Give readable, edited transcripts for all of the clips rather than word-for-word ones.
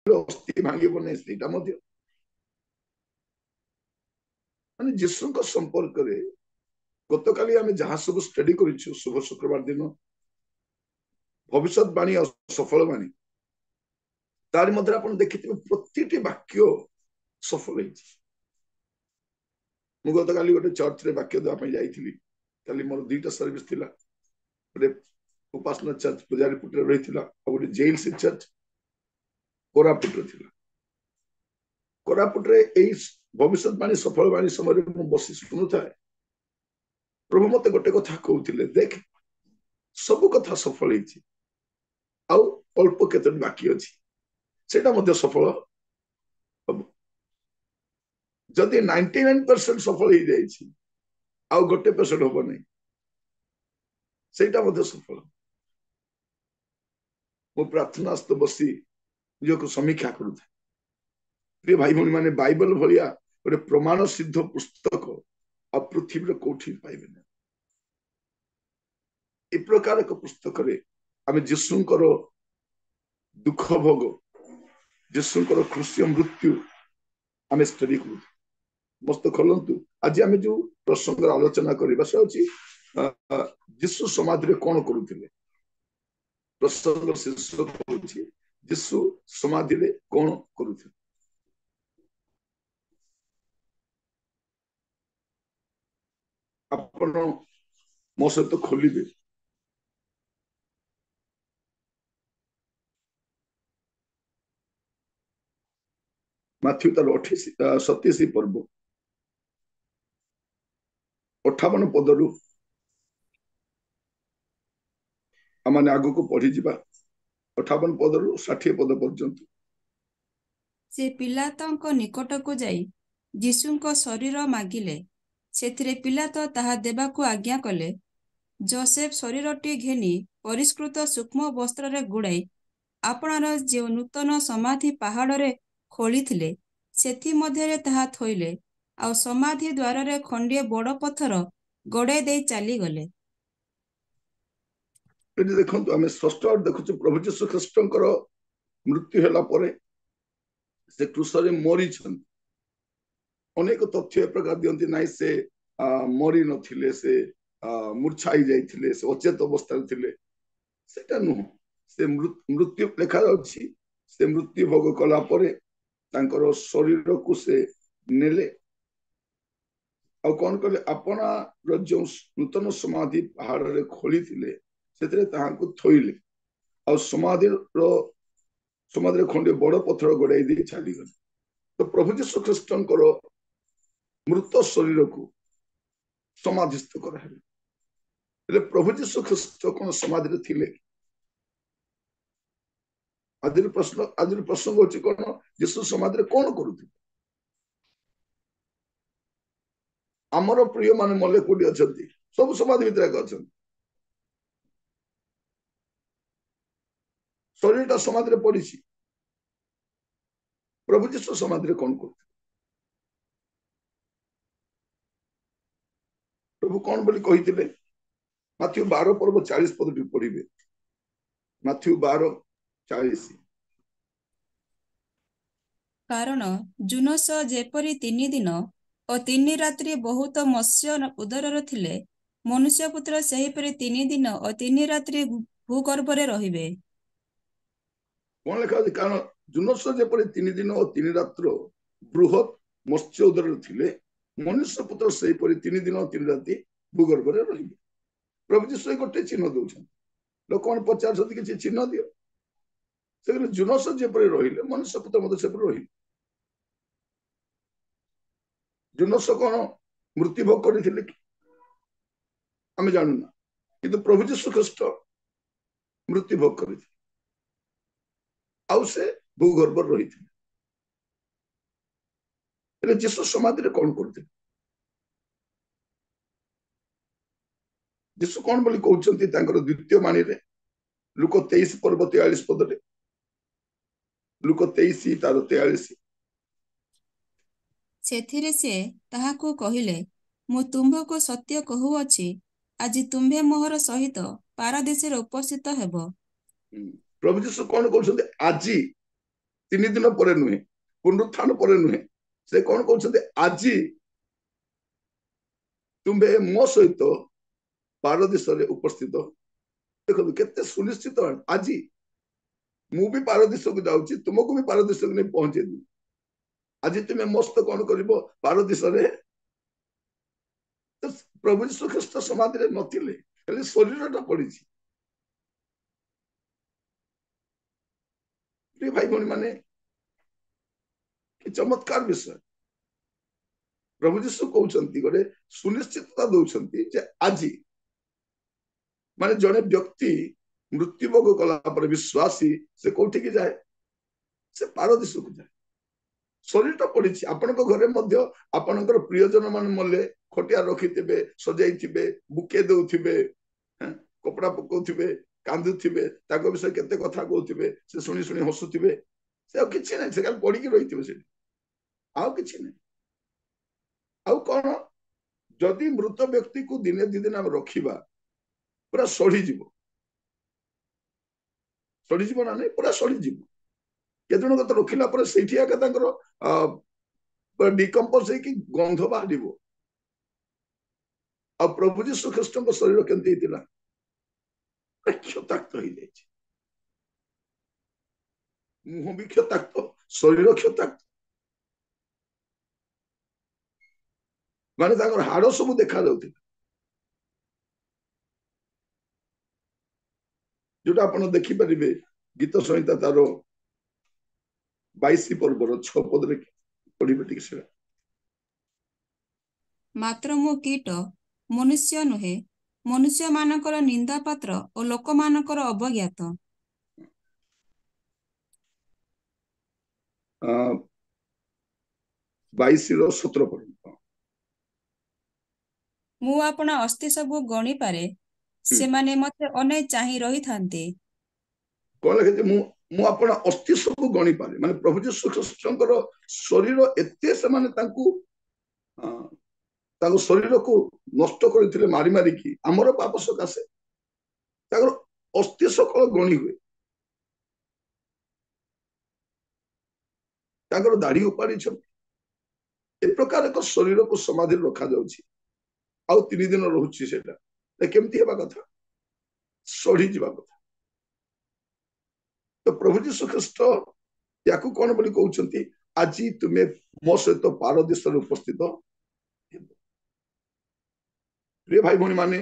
अस्थि भांगिब नहीं सेटा मध्य माने जीशु संपर्क रे गत काली आम जहाँ सब स्टडी कर शुभ शुक्रवार दिन भविष्यवाणी और सफल वाणी तार मध्य आप देखिए प्रति वाक्य सफल हो गत काली गोटे चर्च रे वाक्य देवाई जाइली काली मोर 2टा सर्विस थिला गोटे उपासना चर्च पुजारीपुट रही गोटे जेल से चर्च कोरापुट थिला कोरापुट भविष्यवाणी सफल वाणी समय बसी शुणु था प्रभु मत गोटे कथा कहते देख सब कथा सफल अल्प केत बाकी अच्छी से सफल हम जदि 99% सफल हो जाए गोटे परसेंट हम नहीं से सफल मो प्रार्थना बसी निज समीक्षा करूँ प्रिय भाई भौणी मैंने बाइबल भाया गोटे प्रमाण सिद्ध पुस्तक आ पृथ्वी कौटी पाइबे ए प्रकार एक पुस्तक आम जीशुकर दुख भोग जीशुकर खुशी मृत्यु आम स्टडी करूँ मस्त खोलतु आज आम जो प्रसंग आलोचना करवा से अच्छी जीशु समाधि कौन करुले प्रसंग शीर्षक हूँ जीशु समाधि कौन करुले आपण मो सहित खोलिबे माथ्यू तार 27 पर्व 58 पदरू आम आग को पढ़ी जा 58 पदरू 60 पद पर्यंत से पिलातों निकट को जाई जीशुंको शरीर मागिले सेथिरे पिलात ताहा देबाकू आज्ञा कले जोसेफ शरीरटी घेनी परिष्कृत सूक्ष्म वस्त्र रे गुड़ाई आपणार जो नूतन समाधि पहाड़ रे खोली थिले सेथि मध्यरे ताहा थोइले आ समाधि द्वार रे खंडिए बड़ पत्थर गड़े दे चली गले देखो आम स्पष्ट देखु प्रभु जीशु ख्रीस्ट मृत्यु है से क्रूसरे मरी अनेक तथ्य प्रकार दिखती ना से मरी नथिले से मूर्छाई जाइथिले से अचेत अवस्था सेटा नुह से मृत्यु लेखा से मृत्यु भोग कला तांकर शरीर को से नेले आ कौन कले अपना जो नूतन समाधि पहाड़ रे खोली थिले सेतरे ताहाकु थोइले आ समाधि खंडे बड़ पत्थर गड़ाई दे छाड़ी गले तो प्रभु जीशु ख्रीस्ट मृत शरीर को समाधिस्थ कराइले प्रभु जीशु ख्रीस्ट कौन समाधि थिले आज प्रसंग होची कौन जीशु समाधि कौन करुथे आमर प्रिय माने मले कोडी अछंती सब समाधि भीतर अच्छा शरीरटा समाधि पड़ी प्रभु जीशु समाधि कौन करते प्रभु कौन बोली कही माथ्यू 12 पर्व 40 पद पढ़े माथ्यू 12:40 कारण जुनस जेपरी 3 दिन और 3 रात्रि बहुत मत्स्य उदर थिले मनुष्य पुत्र सेहीपरि 3 दिन और 3 रात्रि भूगर्भ रे रहिबे कौन लिखा कारण जुनस जेपरी 3 दिन और 3 रात्र बृहत मत्स्य उदर थिले मनुष्य पुत्र सेहीपरि 3 दिन और 3 राति भूगर्भ रे रहिबे प्रभु जीशु गोटे चिन्ह दौरान लोक मैंने पचार किसी चिन्ह दियो से जुनस जेपरी रहिले मनुष्य पुत्र मत से रही जुनस कौन मृत्यु भोग करते आम जानूना किंतु प्रभु जीशु ख्रीस्ट मृत्यु भोग कर भूगर्भ रही जीशु समाधि कौन करते जीशु कौन बोली कहते द्वितीय बाणी रे लुक 23 पर्व 43 पदरे लुक 23 तार 43 सेथिरे से ताहाकू कहिले मु तुम्भको सत्य कहूअछि आज तुम्भे मोहर सहित पारादेश रे उपस्थित हेबो प्रभु जीशु कौन कहते आज 3 दिन पर नुहे पुनरुत्थान पर नुहे से कौन कहते आज तुम्हें मो सहित पारदेश उपस्थित देखो केते सुनिश्चित आज मु भी पारदेश को जाऊँ तुमको भी पारदेश को नहीं पहुंचे दी आज तुम्हें मस्त कौन कर पारदेश तो प्रभु यीशु ख्रीष्ट समाधि नथिले शरीर पड़ी भाई भौणी माने चमत्कार विषय प्रभु यीशु कहते गोटे सुनिश्चितता दौरान जे आज माने जड़े व्यक्ति मृत्युभोग कला विश्वासी से कौटी की जाए से पारदेश को जाए शरीर पड़ी आपण घरे आपणकर प्रियजन मान मल्ले खटिया रखिथे सजाई बुके दौथे कपड़ा पकाउे कांदुवे विषय केते कथा कहते से शुणी शुणी हसुवे से किसी ना से पड़ी रही से आउ किसी ना आउ कौन जदि मृत व्यक्ति को दिने दी दिन आम रखा पूरा सड़ीज ना नहीं पूरा सड़ीज केतन तो रखिला से डिकम्पोज गंध बाहर आ प्रभु यीशु ख्रीष्ट शरीर केमती क्षताक्त हो जाए मुह भी क्षताक्त शरीर क्षताक्त माने हाड़ सब देखा जोटा आप देखिपारे गीत संहिता तार 22 पर्वर 6 पद पढ़े टे मात्र मु कीट मनुष्य नुहे मनुष्य मानकर निंदा पात्र और लोक मानकर अवज्ञात 22 पद मु आपना अस्थि सबु गणी पारे से माने मते अने चाहि रही थांते कौन लिखे मु अपना अस्थि सब गणी पारे माने प्रभु यीशु ख्रीष्टकर शरीर एते से माने ताको शरीर को नष्ट करथिले मारी मारी की हमर पाप सकाशे ताकर अस्थि सकल गणी हुए ताकर दाढ़ी उपाड़ी ए प्रकार एक शरीर को समाधि रखा जाउछि आउ 3 दिन रहुछि सेटा केमती हेबा कथा सड़ी जीवा कथा तो प्रभु यीशु ख्रीष्ट या कौन बोली कहते आज तुम्हें मो सहित पारदेश उपस्थित प्रिय भाई भौणी माने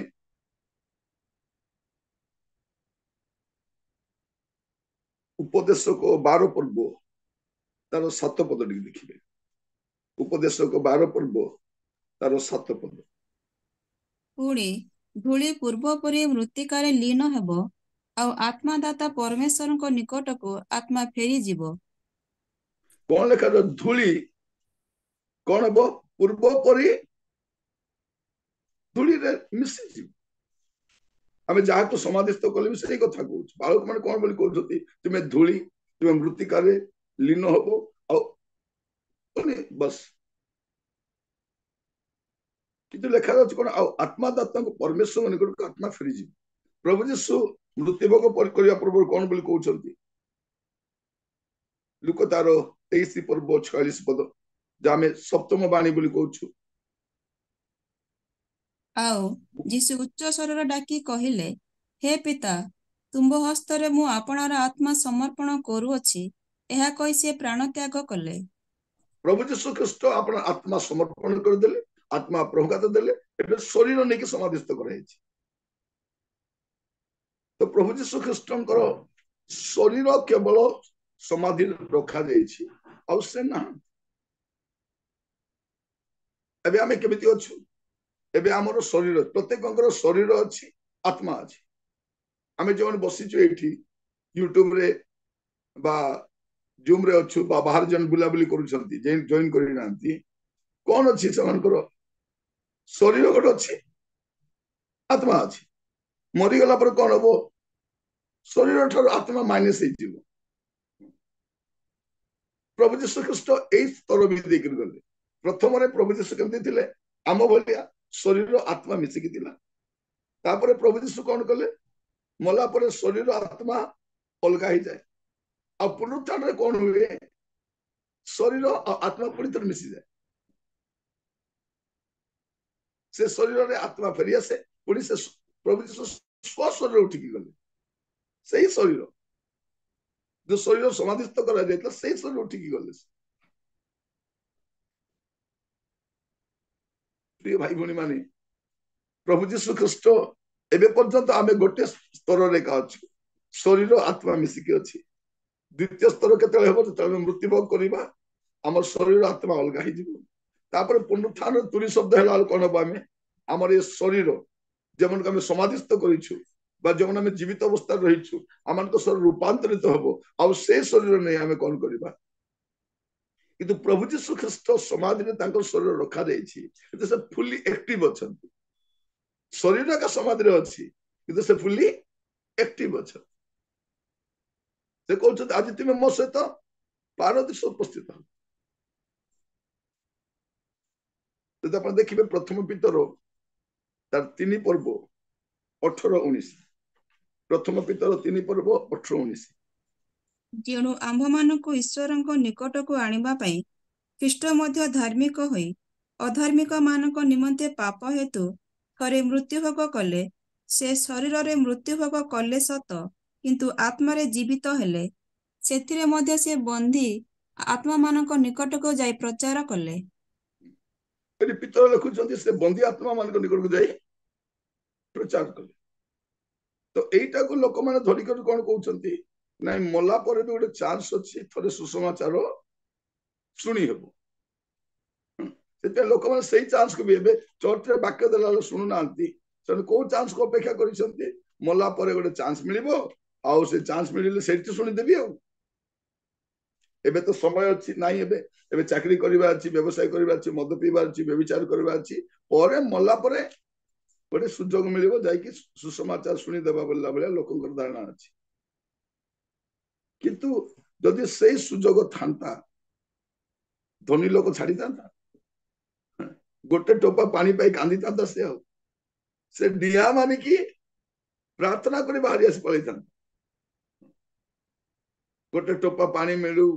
उपदेश को 12 पर्व तार 7 पद देखिए उपदेश को 12 पर्व तार 7 पद पुणी धूली पूर्व परी मृत्तिकारे लीन हेब आउ आत्मादाता परमेश्वर को निकट को आत्मा फेरी जीव कौन लेखा धूली कौन हम पूर्व परी धूली रे मिसी आम जहाँ को समाधिस्थ कले भी सही कथा कहूँ बालक मैंने कौन बोली कहते तुम्हें धूली तुम्हें मृत्तिकार लीन हम बस किंतु लेखा जाऊँ कौन आत्मादाता परमेश्वर निकट को आत्मा फेरी जीव प्रभु यीशु मृत्युभोग करने पूर्व कौन बोली कहते लुक तार 23 पर्व 46 पद जहाँ आम सप्तम बाणी बोली कहूँ आउ जीशु उच्च स्वर डाकी कहिले हे पिता तुम्भ हस्तरे मु आपणार आत्मा समर्पण करूअछि एहा कहि से प्राण त्याग कले प्रभु यीशु ख्रीष्ट अपन आत्मा समर्पण कर देले आत्मा प्रभुगात देले एबे शरीर नेकी समाधिस्थ कराइछि तो प्रभु यीशु ख्रीष्टंकर शरीर केवल समाधि रखा जाइछि आ से ना एबे आमे केमिति अछु एबे हमर शरीर प्रत्येकंकर शरीर अछि आत्मा अछि आमे जवन बसिछु एठी यूट्यूब रे बा जूम रे अछु बा बाहर जन बुलाबुली करूछंती जॉइन करि नांती कोन अछि समानकर शरीर गोटे अछि आत्मा अछि मरी गला पर कोन हबो शरीर ठार आत्मा माइनस हेजिवो प्रभु यीशु ख्रीष्ट एई स्तर भी देकर गले प्रथम रे प्रभु यीशु केमति थिले आम भलिया शरीर आत्मा मिसिकी थिला तापरे प्रभु यीशु कोन कले मला पर शरीर आत्मा अलगा ही जाए आ पुनरुत्थान रे कोन हुए शरीर और आत्मा पुणी थोड़े मिसी जाए से शरीर रे आत्मा फेरी आसे पुणी से प्रभु जीशु स्व शरीर उठिकी गले सही शरीर जो शरीर समाधिस्थ करा जाइतला सही शरीर उठिकी गले प्रिय भाई भणी माने प्रभु जीशु ख्रीस्ट एबे पर्यंत आमे गोटे स्तर रे का अछि शरीर आत्मा मिसिकी अछि द्वितीय स्तर केतले हेबो तले मृत्युभोग करिबा हमर शरीर आत्मा अलगा ही जीवो तापर पुनरुत्थान तुरी शब्द हेला कोन बामे हमर ये शरीर जेमन आमे समाधिस्थ करिछु बा जेमन आमे जीवित अवस्था रहिछु आमन को शरीर रूपांतरित हबो आ से शरीर नै आमे कोन करिबा किंतु प्रभु जीशु ख्रीस्ट समाधि रे तांकर शरीर रखा जाइछि किंतु से फुली एक्टिव अछंती शरीर का समाधि रे अछि किंतु से फुली एक्टिव अछंती से कहउछ आज तुमे मो सहित पारदर्श उपस्थित हो तो आप देखिए प्रथम पितर तार 3 पर्व 18-19 प्रथम पितर 3 पर्व 18-19 जेणु आम्भ मानकु ईश्वरଙ୍କ निकटକୁ ଆଣିବା ପାଇଁ ଖ୍ରୀଷ୍ଟ ମଧ୍ୟ ଧାର୍ମିକ ହୋଇ ଅଧାର୍ମିକ ମାନଙ୍କ ନିମନ୍ତେ ପାପ ହେତୁ ଥରେ ମୃତ୍ୟୁଭୋଗ କଲେ ସେ ଶରୀରରେ ମୃତ୍ୟୁଭୋଗ କଲେ ସତ କିନ୍ତୁ ଆତ୍ମାରେ ଜୀବିତ ହେଲେ ସେଥିରେ ମଧ୍ୟ ସେ ବନ୍ଦୀ ଆତ୍ମାମାନଙ୍କ ନିକଟକୁ ଯାଇ ପ୍ରଚାର କଲେ ଏଠି ପିତର ଲେଖୁଛନ୍ତି ସେ ବନ୍ଦୀ ଆତ୍ମା ମାନଙ୍କ ନିକଟକୁ ଯାଇ ପ୍ରଚାର କଲେ ତ ଏଇଟାକୁ ଲୋକମାନେ ଧରିକରି କଣ କହୁଛନ୍ତି ନାଇଁ ମଲା ପରେ ବି ଗୋଟେ ଚାନ୍ସ ଅଛି ଥରେ ସୁସମାଚାର ଶୁଣି ହେବ ସେଥିପାଇଁ ଲୋକମାନେ ସେଇ ଚାନ୍ସକୁ ବି ଏବେ ଚର୍ଚ୍ଚରେ ବାକ୍ୟ ଦେଲା ବେଳେ ଶୁଣୁନାହାନ୍ତି ସେମାନେ କୋଉ ଚାନ୍ସକୁ ଅପେକ୍ଷା କରିଛନ୍ତି ମଲା ପରେ ଗୋଟେ ଚାନ୍ସ ମିଳିବ ଆଉ ସେ ଚାନ୍ସ ମିଳିଲେ ସେଇଠି ଶୁଣିଦେବି ଆଉ ଏବେ ତ ସମୟ ଅଛି ନାଇଁ ଏବେ ଚାକିରି କରିବା ଅଛି ବ୍ୟବସାୟ କରିବା ଅଛି ମଦ ପିଇବା ଅଛି ବ୍ୟଭିଚାର କରିବା ଅଛି ପରେ ମଲା ପରେ ଗୋଟେ ସୁଯୋଗ ମିଳିବ ଯାଇକି ସୁସମାଚାର ଶୁଣିଦେବା ବୋଲିଲା ଭଳିଆ ଲୋକଙ୍କର ଧାରଣା ଅଛି କିନ୍ତୁ ଯଦି ସେଇ ସୁଯୋଗ ଥାନ୍ତା ଧନୀ ଲୋକ ଛାଡିଥାନ୍ତା ଗୋଟେ ଟୋପା ପାଣି ପାଇ କାନ୍ଦିଥାନ୍ତା ସେ ଡିଆ ମାନିକି ପ୍ରାର୍ଥନା କରି ବାହାରି ଆସି ପଳେଇଥାନ୍ତା ଗୋଟେ ଟୋପା ପାଣି ମିଳୁ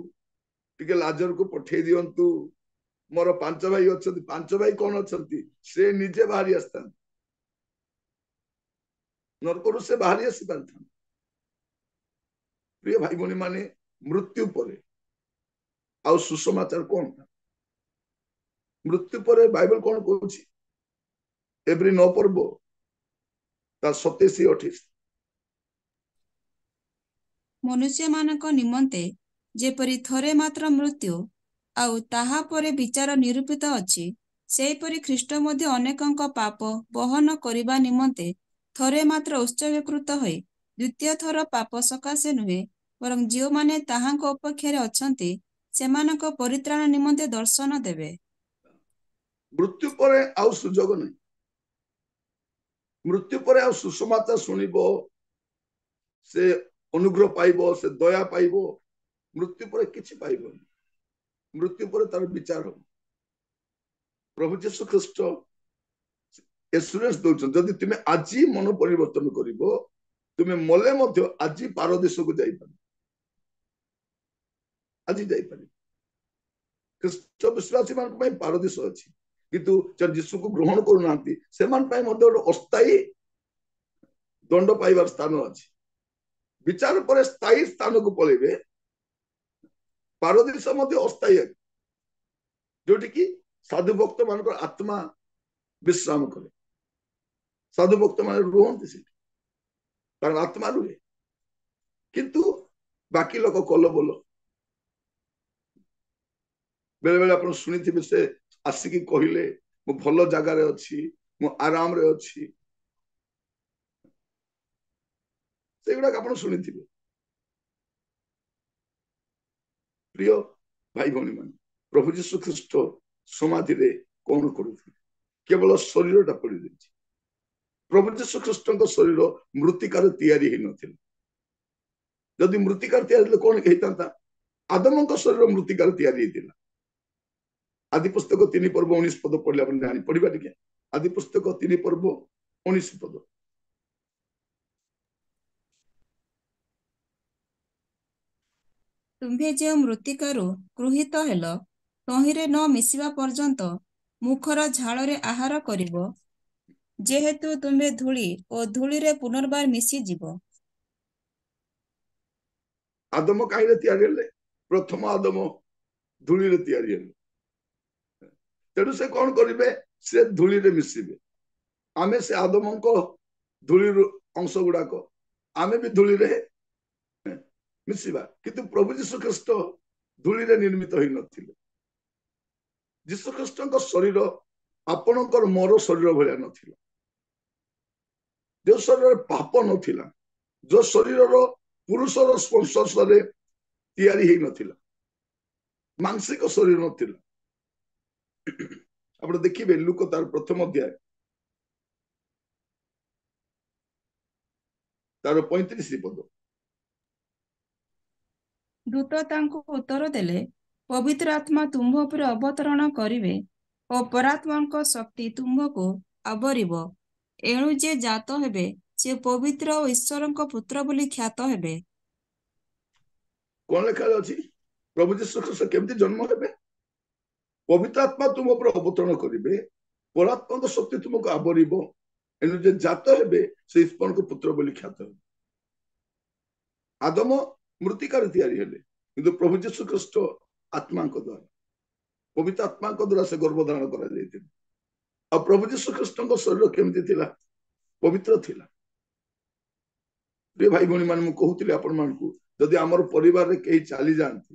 ଟିକେ ଲାଜରକୁ ପଠେଇ ଦିଅନ୍ତୁ ମୋର 5 ଭାଇ ଅଛନ୍ତି 5 ଭାଇ କଣ ଅଛନ୍ତି ସେ ନିଜେ ବାହାରି ଆସିଥାନ୍ତି ନରକରୁ ସେ ବାହାରି ଆସି ପାରିଥାନ୍ତି प्रिय भाई भनी माने मृत्यु परे आउ सुसमाचार कौन मृत्यु परे बाइबल कौन कहूछि एवरी 9 पर्व ता 27-28 मनुष्य मानक निमंते जेपरि थरे मात्र मृत्यु आउ ताहा परे विचार निरूपित अछि सेहीपरि ख्रीष्ट मध्ये अनेकଙ୍କ पाप बहन करिबा निमंते थरे मात्र उत्सर्गीकृत होई द्वितीय थर पाप सकाशे नुहे वरं जो माने ताहाଙ୍କ उपक्षरे अछंती सेमानक परित्राण निमंते दर्शन देबे मृत्यु परे आउ सुजोग नै मृत्यु परे आउ सुसमाचार सुनिबो से अनुग्रह पाइबो से दया पाइबो मृत्यु परे किछि पाइबो मृत्यु परे तार विचार हो प्रभु यीशु ख्रीष्ट एश्योरेंस दउछ जदि तुमे आजि मन परिवर्तन करिवो तुमे मले मध्य आजि पारदेश को जाई पार आजि जाई पार ख्रीष्ट विश्वासी मान पय पारदेश अछि किंतु जब यीशु को ग्रहण करू नांती से मान पय मध्य अस्थायी दंड पाइबार स्थान अछि विचार पर स्थायी स्थान को पळेबे पारदेश मध्य अस्थायी जोटी की साधु भक्त मान आत्मा विश्राम करे साधु भक्त मान रुहंती से कारण आत्मा रुहे किंतु बाकी लोक कल बोल बेले बेले आप शुणी से आसिकी कहले मु भल जगार अच्छी मु आराम रे अच्छी से गुड़ा आप शुणी प्रिय भाई भौणी मान प्रभु यीशु ख्रीष्ट समाधि रे कौन करुଥିଲେ केवल शरीर टा पड़ी रही प्रभु यीशु ख्रीष्ट शरीर मृत्तिकार तैयारी ही नथिला जदि मृत्तिकार तैयारी कौन होता आदम शरीर मृत्तिकार तैयारी होता आदि पुस्तक 3 पर्व 19 पद पढ़ले अपन जानी पढ़िबा टिके आदि पुस्तक 3 पर्व 19 पद ତୁମ୍ଭେ ଯେଉଁ ମୃତ୍ତିକାରୁ ଗୃହୀତ ହେଲ, ତହିଁରେ ନ ମିଶିବା ପର୍ଯ୍ୟନ୍ତ ମୁଖର ଝାଳରେ ଆହାର କରିବ, ଯେହେତୁ ତୁମ୍ଭେ ଧୂଳି ଓ ଧୂଳିରେ ପୁନର୍ବାର ମିଶିଯିବ। ଆଦମ କାହିଁରେ ତିଆରି ହେଲେ? ପ୍ରଥମ ଆଦମ ଧୂଳିରେ ତିଆରି ହେଲେ। ତେଣୁ ସେ କଣ କରିବେ? ସେ ଧୂଳିରେ ମିଶିବେ। ଆମେ ସେ ଆଦମଙ୍କ ଧୂଳିରୁ ଅଂଶ ଗୁଡାକ, ଆମେ ବି ଧୂଳିରେ ମିଶିବା। କିନ୍ତୁ ପ୍ରଭୁ ଯୀଶୁ ଖ୍ରୀଷ୍ଟ ଧୂଳିରେ ନିର୍ମିତ ହେଇନଥିଲେ। ଯୀଶୁ ଖ୍ରୀଷ୍ଟଙ୍କ ଶରୀର ଆପଣଙ୍କର ମୋର ଶରୀର ଭଳିଆ ନଥିଲା। ଯୋଉ ଶରୀରରେ ପାପ ନଥିଲା, ଯୋଉ ଶରୀରର ପୁରୁଷର ସ୍ପର୍ଶରେ ତିଆରି ହେଇନଥିଲା, ମାଂସିକ ଶରୀର ନଥିଲା। ଆପଣ ଦେଖିବେ ଲୁକ ତାର ପ୍ରଥମ ଅଧ୍ୟାୟ ତାର 35 ପଦ। ଦୂତ ତାଙ୍କୁ ଉତ୍ତର ଦେଲେ, ପବିତ୍ର ଆତ୍ମା ତୁମ୍ଭ ଉପରେ ଅବତରଣ କରିବେ ଓ ପରାତ୍ମାଙ୍କ ଶକ୍ତି ତୁମ୍ଭକୁ ଆବରିବ। ଏଣୁ ଯେ ଜାତ ହେବେ ସେ ପବିତ୍ର ଓ ଈଶ୍ୱରଙ୍କ ପୁତ୍ର ବୋଲି ଖ୍ୟାତ ହେବେ। କଣ ଲେଖା ଅଛି? ପ୍ରଭୁ ଯୀଶୁ ଖ୍ରୀଷ୍ଟ କେମିତି ଜନ୍ମ ହେବେ? ପବିତ୍ର ଆତ୍ମା ତୁମ ଉପରେ ଅବତରଣ କରିବେ, ପରାତ୍ମାଙ୍କ ଶକ୍ତି ତୁମକୁ ଆବରିବ। ଏଣୁ ଯେ ଜାତ ହେବେ ସେ ଈଶ୍ୱରଙ୍କ ପୁତ୍ର ବୋଲି ଖ୍ୟାତ ହେବେ। ଆଦମ ମୃତ୍ତିକାରେ ତିଆରି ହେଲେ, କିନ୍ତୁ ପ୍ରଭୁ ଯୀଶୁ ଖ୍ରୀଷ୍ଟ ଆତ୍ମାଙ୍କ ଦ୍ୱାରା, ପବିତ୍ର ଆତ୍ମାଙ୍କ ଦ୍ୱାରା ସେ ଗର୍ଭଧାରଣ କରାଯାଇଥିଲେ। ଆଉ ପ୍ରଭୁ ଯୀଶୁ ଖ୍ରୀଷ୍ଟଙ୍କ ଶରୀର କେମିତି ଥିଲା? ପବିତ୍ର ଥିଲା। ପ୍ରିୟ ଭାଇ ଭଉଣୀ ମାନେ, ମୁଁ କହୁଥିଲି ଆପଣ ମାନଙ୍କୁ, ଯଦି ଆମର ପରିବାରରେ କେହି ଚାଲି ଯାଆନ୍ତି,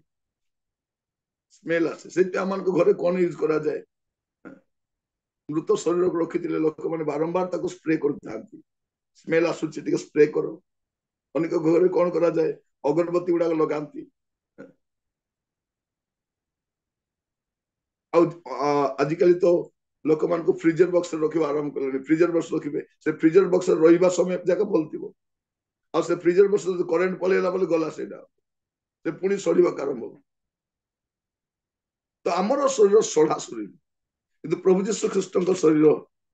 ସ୍ମେଲ ଆସେ। ସେଇଥିପାଇଁ ଆମମାନଙ୍କ ଘରେ କଣ ୟୁଜ କରାଯାଏ? ମୃତ ଶରୀରକୁ ରଖିଥିଲେ ଲୋକମାନେ ବାରମ୍ବାର ତାକୁ ସ୍ପ୍ରେ କରିଥାନ୍ତି। ସ୍ମେଲ ଆସୁଛି, ଟିକେ ସ୍ପ୍ରେ କର। ଅନେକ ଘରେ କଣ କରାଯାଏ? ଅଗରବତୀ ଗୁଡାକ ଲଗାନ୍ତି। ଆଉ ଆଜିକାଲି ତ ଲୋକମାନଙ୍କୁ ଫ୍ରିଜର ବକ୍ସରେ ରଖିବା ଆରମ୍ଭ କଲେଣି। ଫ୍ରିଜର ବକ୍ସ ରଖିବେ, ସେ ଫ୍ରିଜର ବକ୍ସରେ ରହିବା ସମୟ ଯାକ ଭଲଥିବ। ଆଉ ସେ ଫ୍ରିଜର ବକ୍ସ କରେଣ୍ଟ ପଳେଇଲା ବୋଲି ଗଲା, ସେଇଟା ସେ ପୁଣି ସଢିବାକୁ ଆରମ୍ଭ ହବ। ତ ଆମର ଶରୀର ସଢା ଶରୀର, କିନ୍ତୁ ପ୍ରଭୁ ଯୀଶୁ ଖ୍ରୀଷ୍ଟଙ୍କ ଶରୀର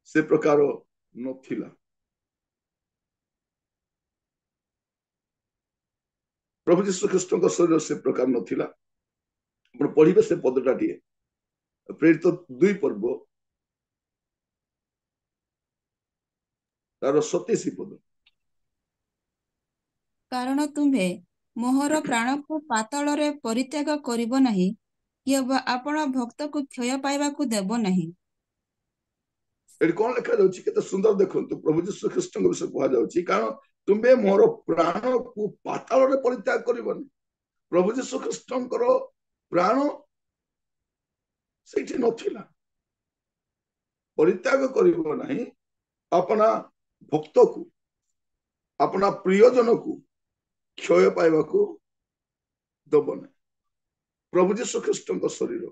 ସେ ପ୍ରକାର ନଥିଲା। ପ୍ରଭୁ ଯୀଶୁ ଖ୍ରୀଷ୍ଟଙ୍କ ଶରୀର ସେ ପ୍ରକାର ନଥିଲା। ଆପଣ ପଢିବେ ସେ ପଦଟା ଟିକେ, ପ୍ରେରିତ 2 ପର୍ବ ତାର 27 ପଦ। କାରଣ ତୁମ୍ଭେ ମୋହର ପ୍ରାଣକୁ ପାତାଳରେ ପରିତ୍ୟାଗ କରିବ ନାହିଁ, କିମ୍ବା ଆପଣ ଭକ୍ତକୁ କ୍ଷୟ ପାଇବାକୁ ଦେବ ନାହିଁ। ଏଠି କଣ ଲେଖା ଯାଉଛି? କେତେ ସୁନ୍ଦର ଦେଖନ୍ତୁ, ପ୍ରଭୁ ଯୀଶୁ ଖ୍ରୀଷ୍ଟଙ୍କ ବିଷୟରେ କୁହାଯାଉଛି, କାରଣ ତୁମେ ମୋର ପ୍ରାଣକୁ ପାତାଳରେ ପରିତ୍ୟାଗ କରିବନି। ପ୍ରଭୁ ଯୀଶୁ ଖ୍ରୀଷ୍ଟଙ୍କର ପ୍ରାଣ ସେଇଠି ନଥିଲା। ପରିତ୍ୟାଗ କରିବ ନାହିଁ, ଆପଣା ଭକ୍ତକୁ, ଆପଣା ପ୍ରିୟଜନକୁ କ୍ଷୟ ପାଇବାକୁ ଦବ ନାହିଁ। ପ୍ରଭୁ ଯୀଶୁ ଖ୍ରୀଷ୍ଟଙ୍କ ଶରୀର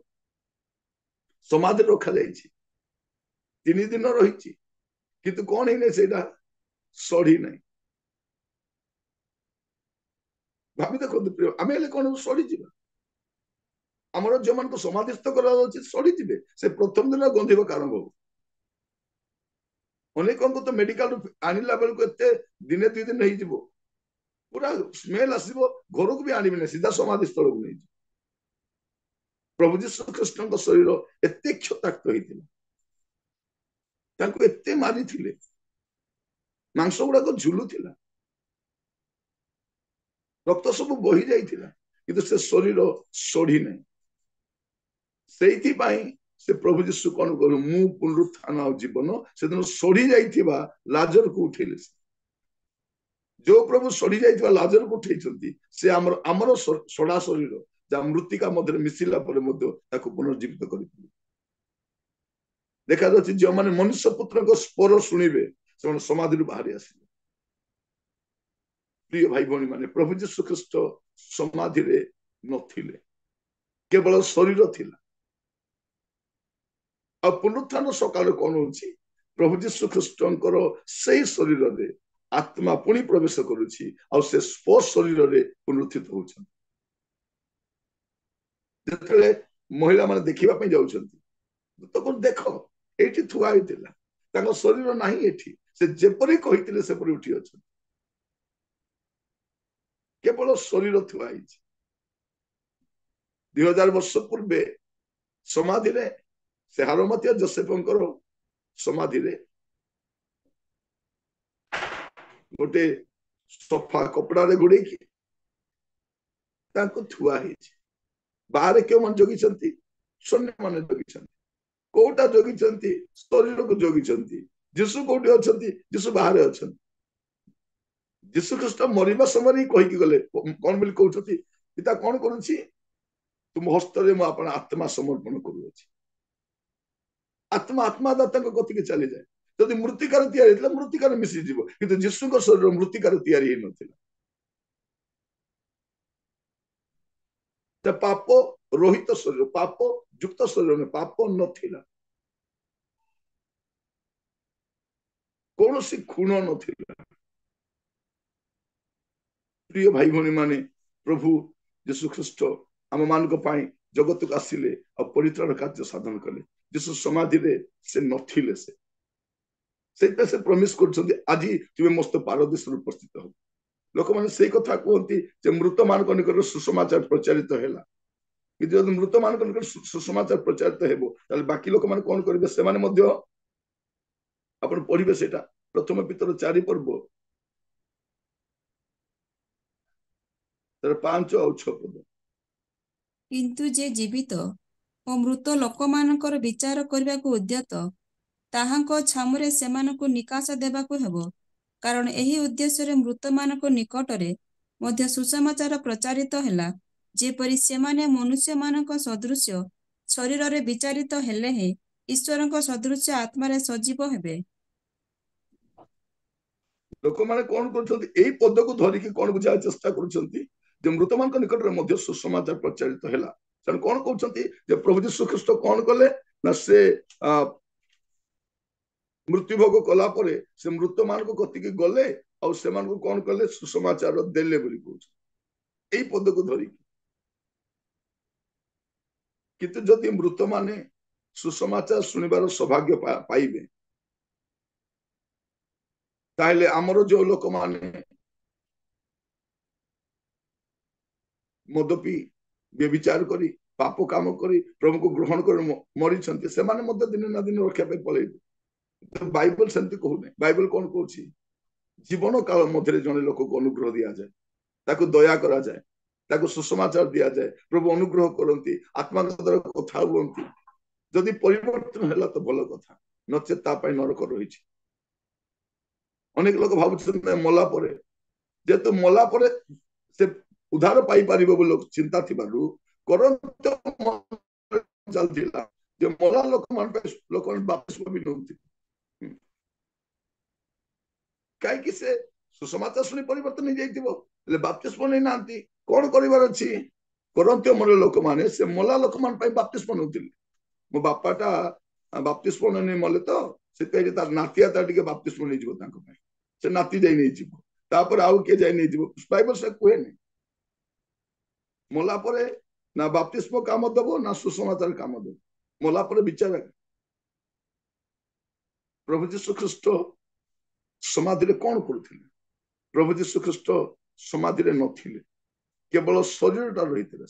ସମାଧିରେ ରଖାଯାଇଛି, 3 ଦିନ ରହିଛି, କିନ୍ତୁ କଣ ହେଇନାହିଁ? ସେଇଟା ସଢି ନାହିଁ। ଭାବି ଦେଖନ୍ତୁ ପ୍ରିୟ, ଆମେ ହେଲେ କଣ ସଢିଯିବା? ଆମର ଯୋଉମାନଙ୍କୁ ସମାଧିସ୍ଥ କରାଯାଉଛି ସଢିଯିବେ, ସେ ପ୍ରଥମ ଦିନ ଗନ୍ଧିବାକୁ ଆରମ୍ଭ ହବ। ଅନେକଙ୍କୁ ତ ମେଡିକାଲ ଆଣିଲା ବେଳକୁ ଏତେ ଦିନେ 2 ଦିନ ହେଇଯିବ, ପୁରା ସ୍ମେଲ ଆସିବ, ଘରକୁ ବି ଆଣିବେନି, ସିଧା ସମାଧି ସ୍ଥଳକୁ ନେଇଯିବ। ପ୍ରଭୁ ଯୀଶୁ ଖ୍ରୀଷ୍ଟଙ୍କ ଶରୀର ଏତେ କ୍ଷତାକ୍ତ ହେଇଥିଲା, ତାଙ୍କୁ ଏତେ ମାରିଥିଲେ, ମାଂସ ଗୁଡାକ ଝୁଲୁଥିଲା, ରକ୍ତ ସବୁ ବହି ଯାଇଥିଲା, କିନ୍ତୁ ସେ ଶରୀର ସଢି ନାହିଁ। ସେଇଥିପାଇଁ ସେ ପ୍ରଭୁ ଯୀଶୁ କଣ କରୁ? ମୁଁ ପୁନରୁତ୍ଥାନ ଆଉ ଜୀବନ। ସେଦିନ ସଢି ଯାଇଥିବା ଲାଜରକୁ ଉଠେଇଲେ। ଯୋଉ ପ୍ରଭୁ ସଢି ଯାଇଥିବା ଲାଜରକୁ ଉଠେଇଛନ୍ତି, ସେ ଆମର ସଢା ଶରୀର ଯାହା ମୃତ୍ତିକା ମଧ୍ୟରେ ମିଶିଲା ପରେ ମଧ୍ୟ ତାକୁ ପୁନର୍ଜୀବିତ କରିଥିଲେ। ଦେଖାଯାଉଛି ଯେଉଁମାନେ ମନୁଷ୍ୟ ପୁତ୍ରଙ୍କ ସ୍ୱର ଶୁଣିବେ ସେମାନେ ସମାଧିରୁ ବାହାରି ଆସିବେ। ପ୍ରିୟ ଭାଇ ଭଉଣୀ ମାନେ, ପ୍ରଭୁ ଯୀଶୁ ଖ୍ରୀଷ୍ଟ ସମାଧିରେ ନଥିଲେ, କେବଳ ଶରୀର ଥିଲା। ଆଉ ପୁନରୁତ୍ଥାନ ସକାଳେ କଣ ହଉଛି? ପ୍ରଭୁ ଯୀଶୁ ଖ୍ରୀଷ୍ଟଙ୍କର ସେଇ ଶରୀରରେ ଆତ୍ମା ପୁଣି ପ୍ରବେଶ କରୁଛି, ଆଉ ସେ ଶରୀରରେ ପୁନରୁତ୍ଥିତ ହଉଛନ୍ତି। ଯେତେବେଳେ ମହିଳା ମାନେ ଦେଖିବା ପାଇଁ ଯାଉଛନ୍ତି, ତାକୁ ଦେଖ ଏଇଠି ଥୁଆ ହେଇଥିଲା, ତାଙ୍କ ଶରୀର ନାହିଁ ଏଠି, ସେ ଯେପରି କହିଥିଲେ ସେପରି ଉଠି ଅଛନ୍ତି, କେବଳ ଶରୀର ଥୁଆ ହେଇଛି। 2000 ବର୍ଷ ପୂର୍ବେ ସମାଧିରେ ସେ ହାରମତିଆ ଯୋସେଫଙ୍କର ସମାଧିରେ ଗୋଟେ ସଫା କପଡାରେ ଘୋଡେଇକି ତାଙ୍କୁ ଥୁଆ ହେଇଛି। ବାହାରେ କେଉଁମାନେ ଜଗିଛନ୍ତି? ସୈନ୍ୟମାନେ ଜଗିଛନ୍ତି। କୋଉଟା ଜଗିଛନ୍ତି? ଶରୀରକୁ ଜଗିଛନ୍ତି। ଯୀଶୁ କୋଉଠି ଅଛନ୍ତି? ଯୀଶୁ ବାହାରେ ଅଛନ୍ତି। ଯୀଶୁ ଖ୍ରୀଷ୍ଟ ମରିବା ସମୟରେ ହିଁ କହିକି ଗଲେ, କଣ ବୋଲି କହୁଛନ୍ତି? ପିତା କଣ କରୁଛି? ତୁମ ହସ୍ତରେ ମୁଁ ଆପଣ ଆତ୍ମା ସମର୍ପଣ କରୁଅଛି। ଆତ୍ମା ଆତ୍ମାଦାତାଙ୍କ କତିକି ଚାଲିଯାଏ। ଯଦି ମୃତ୍ତିକାର ତିଆରି ହେଇଥିଲା ମୃତ୍ତିକାର ମିଶିଯିବ, କିନ୍ତୁ ଯୀଶୁଙ୍କ ଶରୀର ମୃତ୍ତିକାର ତିଆରି ହେଇନଥିଲା। ପାପ ରହିତ ଶରୀର, ପାପ ଯୁକ୍ତ ଶରୀର, ପାପ ନଥିଲା, କୌଣସି ଖୁଣ ନଥିଲା। ପ୍ରିୟ ଭାଇ ଭଉଣୀ ମାନେ, ପ୍ରଭୁ ଯୀଶୁ ଖ୍ରୀଷ୍ଟ ଆମ ମାନଙ୍କ ପାଇଁ ଜଗତକୁ ଆସିଲେ ଆଉ ପରିତ୍ରାଣ କାର୍ଯ୍ୟ ସାଧନ କଲେ। ଯୀଶୁ ସମାଧିରେ ସେ ନଥିଲେ। ସେଇଥିପାଇଁ ସେ ପ୍ରମିସ କରୁଛନ୍ତି, ଆଜି ତୁମେ ମସ୍ତ ପାରଦୀସରେ ଉପସ୍ଥିତ ହବ। ଲୋକମାନେ ସେଇ କଥା କୁହନ୍ତି ଯେ ମୃତ ମାନଙ୍କ ନିକଟରେ ସୁସମାଚାର ପ୍ରଚାରିତ ହେଲା। କିନ୍ତୁ ଯଦି ମୃତ ମାନଙ୍କ ନିକଟରେ ସୁସମାଚାର ପ୍ରଚାରିତ ହେବ, ତାହେଲେ ବାକି ଲୋକମାନେ କଣ କରିବେ? ସେମାନେ ମଧ୍ୟ, ଆପଣ ପଢିବେ ସେଇଟା ପ୍ରଥମ ପିତର 4 ପର୍ବ 5 ଆଉ 6 ପଦ। କିନ୍ତୁ ଯେ ଜୀବିତ ଓ ମୃତ ଲୋକମାନଙ୍କର ବିଚାର କରିବାକୁ ଉଦ୍ୟତ, ତାହାଙ୍କ ଛାମୁରେ ସେମାନଙ୍କୁ ନିକାଶ ଦେବାକୁ ହେବ। କାରଣ ଏହି ଉଦ୍ଦେଶ୍ୟରେ ମୃତମାନଙ୍କ ନିକଟରେ ମଧ୍ୟ ସୁସମାଚାର ପ୍ରଚାରିତ ହେଲା, ଯେପରି ସେମାନେ ମନୁଷ୍ୟମାନଙ୍କ ସଦୃଶ୍ୟ ଶରୀରରେ ବିଚାରିତ ହେଲେ ହିଁ ଈଶ୍ୱରଙ୍କ ସଦୃଶ୍ୟ ଆତ୍ମାରେ ସଜୀବ ହେବେ। ଲୋକମାନେ କଣ କରୁଛନ୍ତି? ଏଇ ପଦକୁ ଧରିକି କଣ ବୁଝାଇବା ଚେଷ୍ଟା କରୁଛନ୍ତି ଯେ ମୃତମାନଙ୍କ ନିକଟରେ ମଧ୍ୟ ସୁସମାଚାର ପ୍ରଚାରିତ ହେଲା। ସେମାନେ କଣ କହୁଛନ୍ତି ଯେ ପ୍ରଭୁ ଯୀଶୁ ଖ୍ରୀଷ୍ଟ କଣ କଲେ ନା ସେ ମୃତ୍ୟୁଭୋଗ କଲା ପରେ ସେ ମୃତମାନଙ୍କ କତିକି ଗଲେ ଆଉ ସେମାନଙ୍କୁ କଣ କଲେ? ସୁସମାଚାର ଦେଲେ ବୋଲି କହୁଛନ୍ତି ଏଇ ପଦକୁ ଧରିକି। କିନ୍ତୁ ଯଦି ମୃତମାନେ ସୁସମାଚାର ଶୁଣିବାର ସୌଭାଗ୍ୟ ପାଇବେ, ତାହେଲେ ଆମର ଯୋଉ ଲୋକମାନେ ମଦ ପିଇ ବ୍ୟଭିଚାର କରି ପାପ କାମ କରି ପ୍ରଭୁଙ୍କୁ ଗ୍ରହଣ କରି ମରିଛନ୍ତି, ସେମାନେ ମଧ୍ୟ ଦିନେ ନା ଦିନେ ରକ୍ଷା ପାଇଁ ପଳେଇବେ। ବାଇବଲ ସେମିତି କହୁନି। ବାଇବଲ କଣ କହୁଛି? ଜୀବନ କାଳ ମଧ୍ୟରେ ଜଣେ ଲୋକକୁ ଅନୁଗ୍ରହ ଦିଆଯାଏ, ତାକୁ ଦୟା କରାଯାଏ, ତାକୁ ସୁସମାଚାର ଦିଆଯାଏ, ପ୍ରଭୁ ଅନୁଗ୍ରହ କରନ୍ତି, ଆତ୍ମାଙ୍କ ଦ୍ୱାରା କଥା ହୁଅନ୍ତି। ଯଦି ପରିବର୍ତ୍ତନ ହେଲା ତ ଭଲ କଥା, ନଚେତ ତା ପାଇଁ ନରକ ରହିଛି। ଅନେକ ଲୋକ ଭାବୁଛନ୍ତି ମଲା ପରେ, ଯେହେତୁ ମଲା ପରେ ସେ ଉଦ୍ଧାର ପାଇପାରିବ ବୋଲି ଚିନ୍ତା ଥିବାରୁ କରନ୍ତ ଚାଲିଥିଲା ଯେ ମଲା ଲୋକମାନେ ବାପତିସ୍ମ ବି ନଉଥିଲେ। କାହିଁକି? ସେ ସୁସମାଚାର ଶୁଣି ପରିବର୍ତ୍ତନ ହେଇଯାଇଥିବ, ହେଲେ ବାପତିସ୍ମ ନେଇନାହାନ୍ତି। କଣ କରିବାର ଅଛି? କରନ୍ତୀୟ ମୂଳ ଲୋକମାନେ ସେ ମଲା ଲୋକମାନଙ୍କ ପାଇଁ ବାପତିସ୍ମ ନଉଥିଲେ। ମୋ ବାପାଟା ବାପତିସ୍ମ ନେଇ ମଲେ ତ, ସେଥିପାଇଁ ତାର ନାତିଆ ତା ଟିକେ ବାପତିସ୍ମ ନେଇଯିବ ତାଙ୍କ ପାଇଁ। ସେ ନାତି ଯାଇ ନେଇଯିବ, ତାପରେ ଆଉ କିଏ ଯାଇ ନେଇଯିବ। ବାଇବଲ ସେ କୁହେନି। ମଲା ପରେ ନା ବାପତିସ୍ମ କାମ ଦବ ନା ସୁସମାଚାର କାମ ଦବ। ମଲା ପରେ ବିଚାର। ପ୍ରଭୁ ଯୀଶୁ ଖ୍ରୀଷ୍ଟ ସମାଧିରେ କଣ କରୁଥିଲେ? ପ୍ରଭୁ ଯୀଶୁ ଖ୍ରୀଷ୍ଟ ସମାଧିରେ ନଥିଲେ, କେବଳ ଶରୀରଟା ରହିଥିଲେ।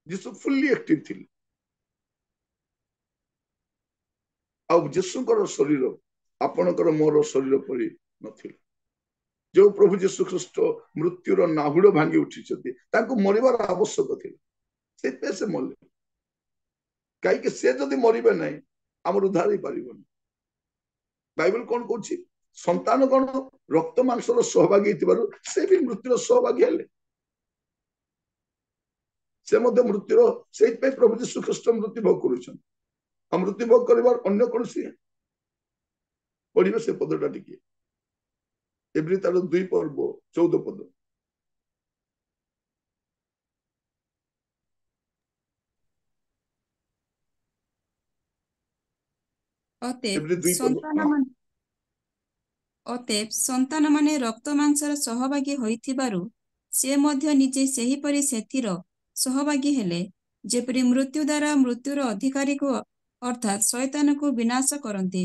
ଯୀଶୁ ଫୁଲି ଆକ୍ଟିଭ ଥିଲେ। ଆଉ ଯୀଶୁଙ୍କର ଶରୀର ଆପଣଙ୍କର ମୋର ଶରୀର ପରି ନଥିଲା। ଯୋଉ ପ୍ରଭୁ ଯୀଶୁ ଖ୍ରୀଷ୍ଟ ମୃତ୍ୟୁର ନାହୁଡ ଭାଙ୍ଗି ଉଠିଛନ୍ତି, ତାଙ୍କୁ ମରିବାର ଆବଶ୍ୟକ ଥିଲା, ସେଥିପାଇଁ ସେ ମରିଲେ। କାହିଁକି? ସେ ଯଦି ମରିବେ ନାହିଁ, ଆମର ଉଦ୍ଧାର ହେଇପାରିବନି। ବାଇବଲ କଣ କହୁଛି? ସନ୍ତାନ କଣ ରକ୍ତ ମାଂସର ସହଭାଗୀ ହେଇଥିବାରୁ ସେ ବି ମୃତ୍ୟୁର ସହଭାଗୀ ହେଲେ। ସେ ମଧ୍ୟ ମୃତ୍ୟୁର, ସେଇଥିପାଇଁ ପ୍ରଭୁ ଯୀଶୁ ଖ୍ରୀଷ୍ଟ ମୃତ୍ୟୁଭୋଗ କରୁଛନ୍ତି। ଆଉ ମୃତ୍ୟୁଭୋଗ କରିବାର ଅନ୍ୟ କୌଣସି, ପଢିବେ ସେ ପଦଟା ଟିକେ, ଏଭ୍ରି ତାର 2 ପର୍ବ 14 ପଦ। ଅତଏବ ସନ୍ତାନମାନେ ରକ୍ତ ମାଂସର ସହଭାଗୀ ହୋଇଥିବାରୁ ସେ ମଧ୍ୟ ନିଜେ ସେହିପରି ସେଥିର ସହଭାଗୀ ହେଲେ, ଯେପରି ମୃତ୍ୟୁ ଦ୍ୱାରା ମୃତ୍ୟୁର ଅଧିକାରୀକୁ ଅର୍ଥାତ୍ ଶୈତାନକୁ ବିନାଶ କରନ୍ତି।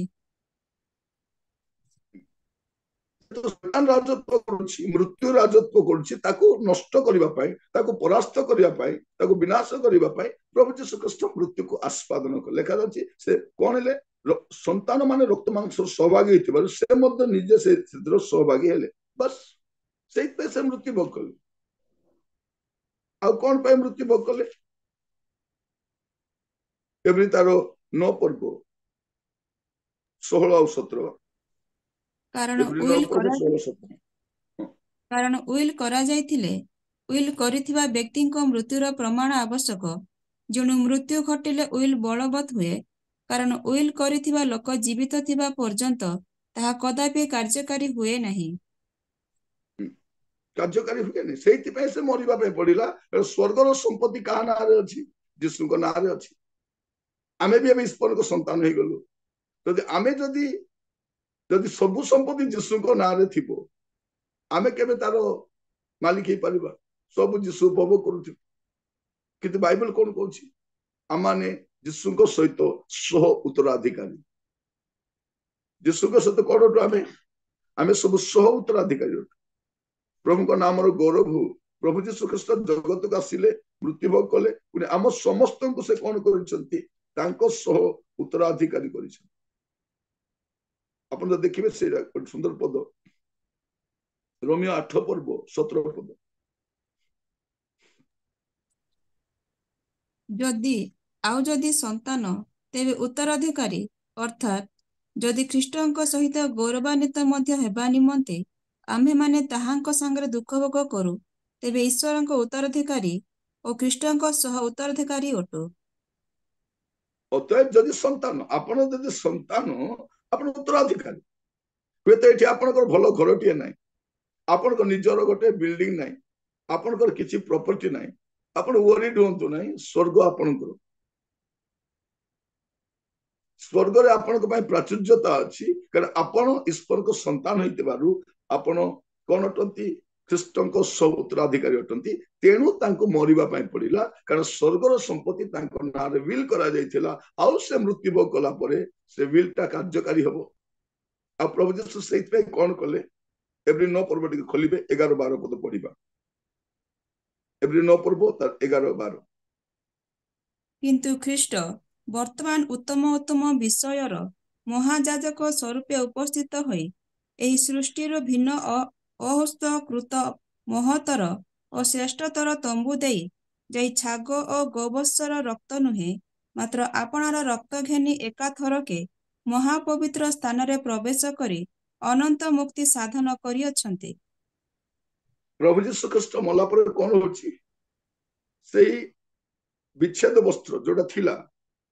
ରାଜତ୍ୱ କରୁଛି, ମୃତ୍ୟୁ ରାଜତ୍ୱ କରୁଛି, ତାକୁ ନଷ୍ଟ କରିବା ପାଇଁ, ତାକୁ ପରାସ୍ତ କରିବା ପାଇଁ, ତାକୁ ବିନାଶ କରିବା ପାଇଁ ପ୍ରଭୁ ଯୀଶୁ ଖ୍ରୀଷ୍ଟ ମୃତ୍ୟୁକୁ ଆସ୍ୱାଦନ କଲେ। ଲେଖାଯାଉଛି ସେ କଣ ହେଲେ, ସନ୍ତାନ ମାନେ ରକ୍ତ ମାଂସର ସହଭାଗୀ ହେଇଥିବାରୁ ସେ ମଧ୍ୟ ନିଜେ ସେଥିର ସହଭାଗୀ ହେଲେ। ବାସ୍ ସେଇଥିପାଇଁ ସେ ମୃତ୍ୟୁଭୋଗ କଲେ। ଆଉ କଣ ପାଇଁ ମୃତ୍ୟୁଭୋଗ କଲେ? ଏଭଳି ତାର 9 ପର୍ବ 16 ଆଉ 17। କାରଣ ଏଭଳି 9 ଉଇଲ୍ ପର୍ବ 16 17। କାରଣ ଉଇଲ୍ କରାଯାଇଥିଲେ ଉଇଲ୍ କରିଥିବା ବ୍ୟକ୍ତିଙ୍କ ମୃତ୍ୟୁର ପ୍ରମାଣ ଆବଶ୍ୟକ। ଜଣେ ମୃତ୍ୟୁ ଘଟିଲେ ଉଇଲ୍ ବଳବତ୍ ହୁଏ, କାରଣ ଉଇଲ୍ କରିଥିବା ଲୋକ ଜୀବିତ ଥିବା ପର୍ଯ୍ୟନ୍ତ ତାହା କଦାପି କାର୍ଯ୍ୟକାରୀ ହୁଏ ନାହିଁ। କାର୍ଯ୍ୟକାରୀ ହୁଏନି, ସେଇଥିପାଇଁ ସେ ମରିବା ପାଇଁ ପଡିଲା। ସ୍ୱର୍ଗର ସମ୍ପତ୍ତି କାହା ନାଁରେ ଅଛି? ଯୀଶୁଙ୍କ ନାଁରେ ଅଛି। ଆମେ ବି ଏବେ ଈଶ୍ୱରଙ୍କ ସନ୍ତାନ ହେଇଗଲୁ। ଆମେ ଯଦି ସବୁ ସମ୍ପତ୍ତି ଯୀଶୁଙ୍କ ନାଁରେ ଥିବ, ଆମେ କେବେ ତାର ମାଲିକ ହେଇପାରିବା? ସବୁ ଯୀଶୁ ଉପଭୋଗ କରୁଥିବେ। କିନ୍ତୁ ବାଇବଲ କଣ କହୁଛି? ଆମମାନେ ଯୀଶୁଙ୍କ ସହିତ ସହ ଉତ୍ତରାଧିକାରୀ। ଯୀଶୁଙ୍କ ସହିତ କଣ ଅଟୁ? ଆମେ ସବୁ ସହ ଉତ୍ତରାଧିକାରୀ ଅଟୁ। ପ୍ରଭୁଙ୍କ ନାମର ଗୌରବ ହଉ। ପ୍ରଭୁ ଯୀଶୁ ଖ୍ରୀଷ୍ଟ ଜଗତକୁ ଆସିଲେ, ମୃତ୍ୟୁଭୋଗ କଲେ, ପୁଣି ଆମ ସମସ୍ତଙ୍କୁ ସେ କଣ କରିଛନ୍ତି? ତାଙ୍କ ସହ ଉତ୍ତରାଧିକାରୀ କରିଛନ୍ତି। ଆପଣ ଯଦି ଦେଖିବେ ସେଇଟା ଗୋଟେ ସୁନ୍ଦର ପଦ, ରୋମିଓ 8 ପର୍ବ 17 ପଦ। ଯଦି ସନ୍ତାନ, ତେବେ ଉତ୍ତରାଧିକାରୀ, ଅର୍ଥାତ୍ ଯଦି ଖ୍ରୀଷ୍ଟଙ୍କ ସହିତ ଗୌରବାନ୍ୱିତ ମଧ୍ୟ ହେବା ନିମନ୍ତେ ଆମ୍ଭେମାନେ ତାହାଙ୍କ ସାଙ୍ଗରେ ଦୁଃଖ ଭୋଗ କରୁ, ତେବେ ଈଶ୍ୱରଙ୍କ ଉତ୍ତରାଧିକାରୀ ଓ ଖ୍ରୀଷ୍ଟଙ୍କ ସହ ଉତ୍ତରାଧିକାରୀ ଅଟୁ। ଅତଏବ ଯଦି ସନ୍ତାନ, ଆପଣ ଯଦି ସନ୍ତାନ, ଆପଣ ଉତ୍ତରାଧିକାରୀ। ହୁଏତ ଏଠି ଆପଣଙ୍କର ଭଲ ଘରଟିଏ ନାହିଁ, ଆପଣଙ୍କ ନିଜର ଗୋଟେ ବିଲ୍ଡିଂ ନାହିଁ, ଆପଣଙ୍କର କିଛି ପ୍ରପର୍ଟି ନାହିଁ, ଆପଣ ୱରିଡ ହୁଅନ୍ତୁ ନାହିଁ। ସ୍ୱର୍ଗ ଆପଣଙ୍କର। ସ୍ୱର୍ଗରେ ଆପଣଙ୍କ ପାଇଁ ପ୍ରାଚୁର୍ଯ୍ୟତା ଅଛି, କାରଣ ଆପଣ ଈଶ୍ୱରଙ୍କ ସନ୍ତାନ ହେଇଥିବାରୁ ଆପଣ କଣ ଅଟନ୍ତି? ଖ୍ରୀଷ୍ଟଙ୍କ ସହ ଉତ୍ତରାଧିକାରୀ ଅଟନ୍ତି। ତେଣୁ ତାଙ୍କୁ ମରିବା ପାଇଁ ପଡିଲା, କାରଣ ସ୍ୱର୍ଗର ସମ୍ପତ୍ତି ତାଙ୍କ ନାଁରେ ବିଲ୍ କରାଯାଇଥିଲା। ଆଉ ସେ ମୃତ୍ୟୁଭୋଗ କଲା ପରେ ସେ ବିଲ୍ଟା କାର୍ଯ୍ୟକାରୀ ହବ। ଆଉ ପ୍ରଭୁ ଯୀଶୁ ସେଇଥିପାଇଁ କଣ କଲେ? ଏଭ୍ରି 9 ପର୍ବ ଟିକେ ଖୋଲିବେ, 11 12 ପଦ ପଢିବା। ଏଭ୍ରି 9 ପର୍ବ ତାର 11 12। କିନ୍ତୁ ଖ୍ରୀଷ୍ଟ ବର୍ତ୍ତମାନ ଉତ୍ତମ ବିଷୟର ମହାଯାଜକ ସ୍ୱରୂପେ ଉପସ୍ଥିତ ହୋଇ ଏହି ସୃଷ୍ଟିରୁ ଭିନ୍ନ ଅହସ୍ତକୃତ ମହତ୍ତର ଓ ଶ୍ରେଷ୍ଠତର ତମ୍ବୁ ଦେଇ ଯାଇ ଛାଗ ଓ ଗୋବତ୍ସର ରକ୍ତ ନୁହେଁ, ମାତ୍ର ଆପଣାର ରକ୍ତ ଘେନି ଏକାଥରକେ ମହାପବିତ୍ର ସ୍ଥାନରେ ପ୍ରବେଶ କରି ଅନନ୍ତ ମୁକ୍ତି ସାଧନ କରିଅଛନ୍ତି। ପ୍ରଭୁ ଯୀଶୁ ଖ୍ରୀଷ୍ଟ ମଲା ପରେ କଣ ହଉଛି? ସେଇ ବିଚ୍ଛେଦ ବସ୍ତ୍ର ଯୋଉଟା ଥିଲା,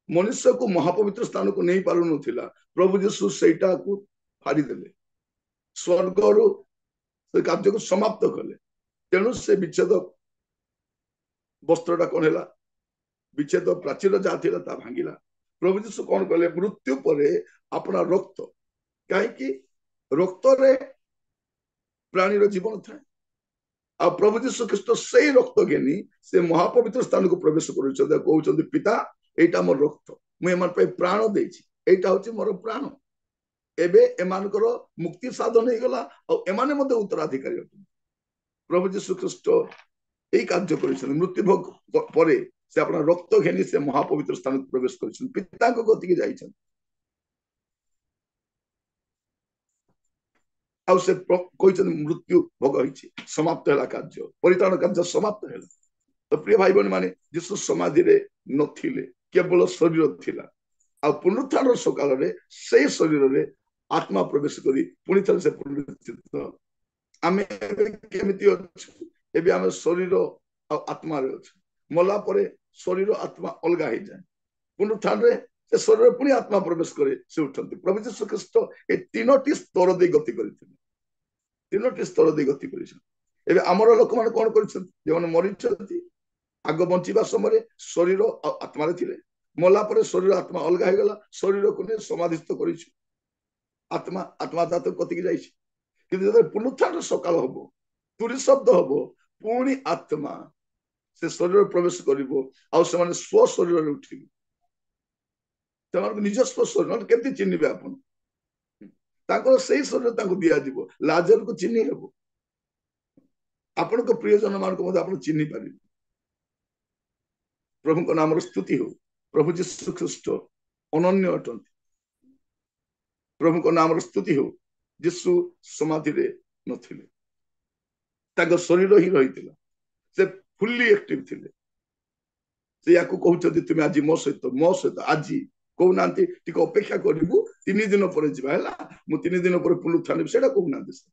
ମନୁଷ୍ୟକୁ ମହାପବିତ୍ର ସ୍ଥାନକୁ ନେଇ ପାରୁନଥିଲା, ପ୍ରଭୁ ଯୀଶୁ ସେଇଟାକୁ ଫାଡ଼ିଦେଲେ, ସ୍ୱର୍ଗରୁ ସେ କାର୍ଯ୍ୟକୁ ସମାପ୍ତ କଲେ। ତେଣୁ ସେ ବିଚ୍ଛେଦ ବସ୍ତ୍ରଟା କଣ ହେଲା? ବିଚ୍ଛେଦ ପ୍ରାଚୀର ଯାହା ଥିଲା ତା ଭାଙ୍ଗିଲା। ପ୍ରଭୁ ଯୀଶୁ କଣ କଲେ? ମୃତ୍ୟୁ ପରେ ଆପଣା ରକ୍ତ, କାହିଁକି ରକ୍ତରେ ପ୍ରାଣୀର ଜୀବନ ଥାଏ। ଆଉ ପ୍ରଭୁ ଯୀଶୁ ଖ୍ରୀଷ୍ଟ ସେଇ ରକ୍ତ ଘେନି ସେ ମହାପବିତ୍ର ସ୍ଥାନକୁ ପ୍ରବେଶ କରୁଛନ୍ତି। କହୁଛନ୍ତି, ପିତା ଏଇଟା ମୋର ରକ୍ତ, ମୁଁ ଏମାନଙ୍କ ପାଇଁ ପ୍ରାଣ ଦେଇଛି, ଏଇଟା ହଉଛି ମୋର ପ୍ରାଣ। ଏବେ ଏମାନଙ୍କର ମୁକ୍ତି ସାଧନ ହେଇଗଲା, ଆଉ ଏମାନେ ମଧ୍ୟ ଉତ୍ତରାଧିକାରୀ ଅଟନ୍ତି। ପ୍ରଭୁ ଯୀଶୁ ଖ୍ରୀଷ୍ଟ ଏଇ କାର୍ଯ୍ୟ କରିଛନ୍ତି। ମୃତ୍ୟୁଭୋଗ ପରେ ସେ ଆପଣ ରକ୍ତ ଘେନି ସେ ମହାପବିତ୍ର ସ୍ଥାନକୁ ପ୍ରବେଶ କରିଛନ୍ତି, ପିତାଙ୍କ ଗତିକି ଯାଇଛନ୍ତି। ଆଉ ସେ କହିଛନ୍ତି ମୃତ୍ୟୁ ଭୋଗ ହେଇଛି, ସମାପ୍ତ ହେଲା କାର୍ଯ୍ୟ, ପରିତ୍ରାଣ କାର୍ଯ୍ୟ ସମାପ୍ତ ହେଲା। ତ ପ୍ରିୟ ଭାଇ ଭଉଣୀ ମାନେ, ଯୀଶୁ ସମାଧିରେ ନଥିଲେ, କେବଳ ଶରୀର ଥିଲା। ଆଉ ପୁନରୁତ୍ଥାନ ସକାଳରେ ସେଇ ଶରୀରରେ ଆତ୍ମା ପ୍ରବେଶ କରି ପୁଣି ଥରେ ସେ ପୁନରୁତ୍ଥିତ। ଆମେ କେମିତି ଅଛୁ? ଏବେ ଆମେ ଶରୀର ଆଉ ଆତ୍ମାରେ ଅଛୁ। ମଲା ପରେ ଶରୀର ଆତ୍ମା ଅଲଗା ହେଇଯାଏ। ପୁନରୁତ୍ଥାନରେ ସେ ଶରୀର ପୁଣି ଆତ୍ମା ପ୍ରବେଶ କରି ସେ ଉଠନ୍ତି। ପ୍ରଭୁ ଯୀଶୁ ଖ୍ରୀଷ୍ଟ ଏ 3ଟି ସ୍ତର ଦେଇ ଗତି କରିଥିଲେ। 3ଟି ସ୍ତର ଦେଇ ଗତି କରିଛନ୍ତି। ଏବେ ଆମର ଲୋକମାନେ କଣ କରିଛନ୍ତି? ଯେଉଁମାନେ ମରିଛନ୍ତି, ଆଗ ବଞ୍ଚିବା ସମୟରେ ଶରୀର ଆଉ ଆତ୍ମାରେ ଥିଲେ, ମଲା ପରେ ଶରୀର ଆତ୍ମା ଅଲଗା ହେଇଗଲା, ଶରୀରକୁ ନେଇ ସମାଧିସ୍ଥ କରିଛୁ। ଆତ୍ମା ତାତ ଗତିକି ଯାଇଛି। କିନ୍ତୁ ଯେତେବେଳେ ପୁନରୁତ୍ଥାନ ସକାଳ ହବ, ତୁରୀ ଶବ୍ଦ ହବ, ପୁଣି ଆତ୍ମା ସେ ଶରୀର ପ୍ରବେଶ କରିବ, ଆଉ ସେମାନେ ସ୍ୱ ଶରୀରରେ ଉଠିବେ। ସେମାନଙ୍କୁ ନିଜ ସ୍ୱ ଶରୀର କେମିତି ଚିହ୍ନିବେ ଆପଣ? ତାଙ୍କର ସେଇ ଶରୀର ତାଙ୍କୁ ଦିଆଯିବ। ଲାଜରକୁ ଚିହ୍ନି ହେବ, ଆପଣଙ୍କ ପ୍ରିୟଜନ ମାନଙ୍କୁ ମଧ୍ୟ ଆପଣ ଚିହ୍ନି ପାରିବେ। ପ୍ରଭୁଙ୍କ ନାମର ସ୍ତୁତି ହଉ। ପ୍ରଭୁ ଯୀଶୁ ଖ୍ରୀଷ୍ଟ ଅନନ୍ୟ ଅଟନ୍ତି। ପ୍ରଭୁଙ୍କ ନାମର ସ୍ତୁତି ହଉ। ଯୀଶୁ ସମାଧିରେ ନଥିଲେ, ତାଙ୍କ ଶରୀର ହିଁ ରହିଥିଲା। ସେ ଫୁଲି ଆକ୍ଟିଭ ଥିଲେ। ସେ ୟାକୁ କହୁଛନ୍ତି ତୁମେ ଆଜି ମୋ ସହିତ ଆଜି କହୁନାହାନ୍ତି ଟିକେ ଅପେକ୍ଷା କରିବୁ, 3 ଦିନ ପରେ ଯିବା, ହେଲା, ମୁଁ 3 ଦିନ ପରେ ପୁନରୁତ୍ଥାନ ହେବି, ସେଇଟା କହୁନାହାନ୍ତି। ସେ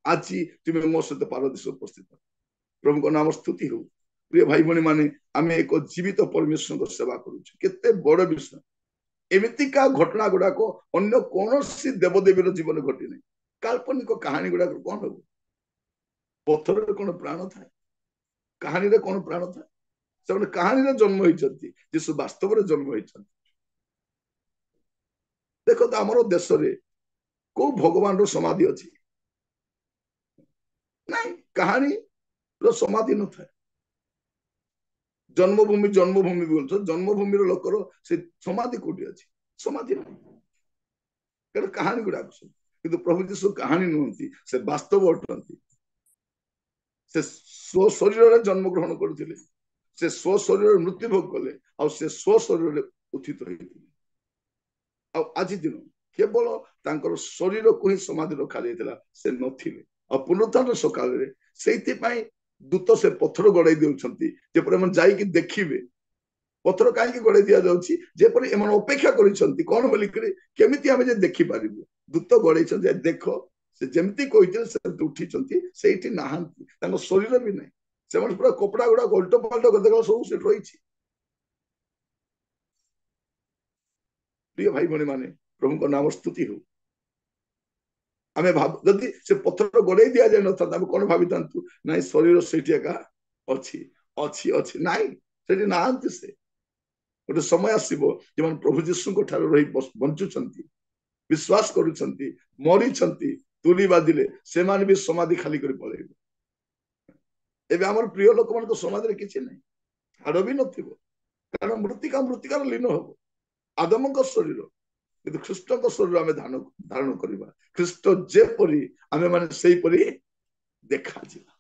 ଆଜି ତୁମେ ମୋ ସହିତ ପାରଦୀସ ଉପସ୍ଥିତ। ପ୍ରଭୁଙ୍କ ନାମ ସ୍ତୁତି ହଉ। ପ୍ରିୟ ଭାଇ ଭଉଣୀ ମାନେ, ଆମେ ଏକ ଜୀବିତ ପରମେଶ୍ୱରଙ୍କ ସେବା କରୁଛୁ। କେତେ ବଡ ବିଷୟ! ଏମିତିକା ଘଟଣା ଗୁଡାକ ଅନ୍ୟ କୌଣସି ଦେବଦେବୀର ଜୀବନ ଘଟିନାହିଁ। କାଳ୍ପନିକ କାହାଣୀ ଗୁଡାକ କଣ ହବ? ପଥରରେ କଣ ପ୍ରାଣ ଥାଏ? କାହାଣୀରେ କଣ ପ୍ରାଣ ଥାଏ? ସେମାନେ କାହାଣୀରେ ଜନ୍ମ ହେଇଛନ୍ତି, ଯୀଶୁ ବାସ୍ତବରେ ଜନ୍ମ ହେଇଛନ୍ତି। ଦେଖନ୍ତୁ, ଆମର ଦେଶରେ କୋଉ ଭଗବାନର ସମାଧି ଅଛି? ନାଇଁ, କାହାଣୀର ସମାଧି ନଥାଏ। ଜନ୍ମଭୂମି ବୋଲୁଛ, ଜନ୍ମଭୂମିର ଲୋକର ସେ ସମାଧି କୋଉଠି ଅଛି? ସମାଧି ନାହିଁ, କାରଣ କାହାଣୀ ଗୁଡାକ ସବୁ। କିନ୍ତୁ ପ୍ରଭୁ ଯୀଶୁ କାହାଣୀ ନୁହନ୍ତି, ସେ ବାସ୍ତବ ଅଟନ୍ତି। ସେ ସ୍ୱ ଶରୀରରେ ଜନ୍ମଗ୍ରହଣ କରିଥିଲେ, ସେ ସ୍ୱ ଶରୀରରେ ମୃତ୍ୟୁଭୋଗ କଲେ, ଆଉ ସେ ସ୍ୱ ଶରୀରରେ ଉତ୍ଥିତ ହେଇଥିଲେ। ଆଉ ଆଜି ଦିନ କେବଳ ତାଙ୍କର ଶରୀରକୁ ହିଁ ସମାଧି ରଖାଯାଇଥିଲା, ସେ ନଥିଲେ। ଆଉ ପୁନରୁତ୍ଥାନ ସକାଳରେ ସେଇଥିପାଇଁ ଦୂତ ସେ ପଥର ଗଡ଼େଇ ଦେଉଛନ୍ତି, ଯେପରି ଏମାନେ ଯାଇକି ଦେଖିବେ। ପଥର କାହିଁକି ଗଡ଼େଇ ଦିଆଯାଉଛି? ଯେପରି ଏମାନେ ଅପେକ୍ଷା କରିଛନ୍ତି କଣ ବୋଲିକରି, କେମିତି ଆମେ ଯେ ଦେଖିପାରିବୁ। ଦୂତ ଗଡ଼େଇଛନ୍ତି, ଦେଖ, ସେ ଯେମିତି କହିଥିଲେ ସେମିତି ଉଠିଛନ୍ତି, ସେଇଠି ନାହାନ୍ତି, ତାଙ୍କ ଶରୀର ବି ନାହିଁ। ସେମାନେ ପୁରା କପଡା ଗୁଡାକ ଓଲଟ ପାଲଟ କରିଦେଲା, ସବୁ ସେଠି ରହିଛି। ପ୍ରିୟ ଭାଇ ଭଉଣୀ ମାନେ, ପ୍ରଭୁଙ୍କ ନାମ ସ୍ତୁତି ହଉ। ଆମେ ଯଦି ସେ ପଥର ଗଡ଼େଇ ଦିଆଯାଇ ନଥାନ୍ତା, ଆମେ କଣ ଭାବିଥାନ୍ତୁ? ନାଇଁ, ଶରୀର ସେଇଠି ଏକା ଅଛି ଅଛି ଅଛି। ନାଇଁ, ସେଠି ନାହାନ୍ତି। ସେ ଗୋଟେ ସମୟ ଆସିବ ଯେମାନେ ପ୍ରଭୁ ଯୀଶୁଙ୍କ ଠାରୁ ରହି ବଞ୍ଚୁଛନ୍ତି, ବିଶ୍ୱାସ କରୁଛନ୍ତି, ମରିଛନ୍ତି, ତୁଲି ବାଜିଲେ ସେମାନେ ବି ସମାଧି ଖାଲି କରି ପଳେଇବେ। ଏବେ ଆମର ପ୍ରିୟ ଲୋକମାନଙ୍କ ସମାଧିରେ କିଛି ନାହିଁ, ହାଡ଼ ବି ନଥିବ, କାରଣ ମୃତ୍ତିକାର ଲୀନ ହବ। ଆଦମଙ୍କ ଶରୀର, କିନ୍ତୁ ଖ୍ରୀଷ୍ଟଙ୍କ ଶରୀର ଆମେ ଧାରଣ କରିବା। ଖ୍ରୀଷ୍ଟ ଯେପରି ଆମେ ମାନେ ସେଇପରି ଦେଖାଯିବା।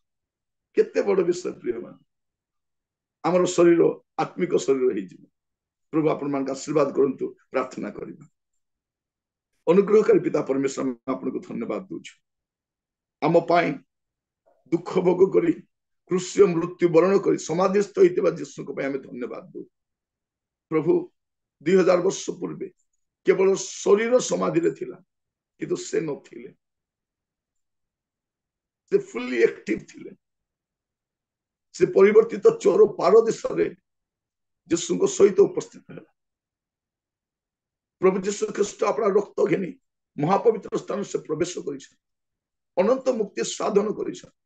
କେତେ ବଡ ବିଷୟ ପ୍ରିୟ ମାନେ! ଆମର ଶରୀର ଆତ୍ମିକ ଶରୀର ହେଇଯିବ। ପ୍ରଭୁ ଆପଣମାନଙ୍କୁ ଆଶୀର୍ବାଦ କରନ୍ତୁ। ପ୍ରାର୍ଥନା କରିବା। ଅନୁଗ୍ରହକାରୀ ପିତା ପରମେଶ୍ୱର, ଆପଣଙ୍କୁ ଧନ୍ୟବାଦ ଦଉଛୁ। ଆମ ପାଇଁ ଦୁଃଖ ଭୋଗ କରି, କୃଷ୍ୟ ମୃତ୍ୟୁ ବରଣ କରି ସମାଧିସ୍ଥ ହେଇଥିବା ଯୀଶୁଙ୍କ ପାଇଁ ଆମେ ଧନ୍ୟବାଦ ଦଉ। ପ୍ରଭୁ, 2000 ବର୍ଷ ପୂର୍ବେ କେବଳ ଶରୀର ସମାଧିରେ ଥିଲା, କିନ୍ତୁ ସେ ନଥିଲେ, ସେ ଫୁଲି ଆକ୍ଟିଭ ଥିଲେ। ସେ ପରିବର୍ତ୍ତିତ ଚୋର ପାରଦୀସରେ ଯୀଶୁଙ୍କ ସହିତ ଉପସ୍ଥିତ ହେଲା। ପ୍ରଭୁ ଯୀଶୁ ଖ୍ରୀଷ୍ଟ ଆପଣ ରକ୍ତ ଘେନି ମହାପବିତ୍ର ସ୍ଥାନ ସେ ପ୍ରବେଶ କରିଛନ୍ତି, ଅନନ୍ତ ମୁକ୍ତି ସାଧନ କରିଛନ୍ତି।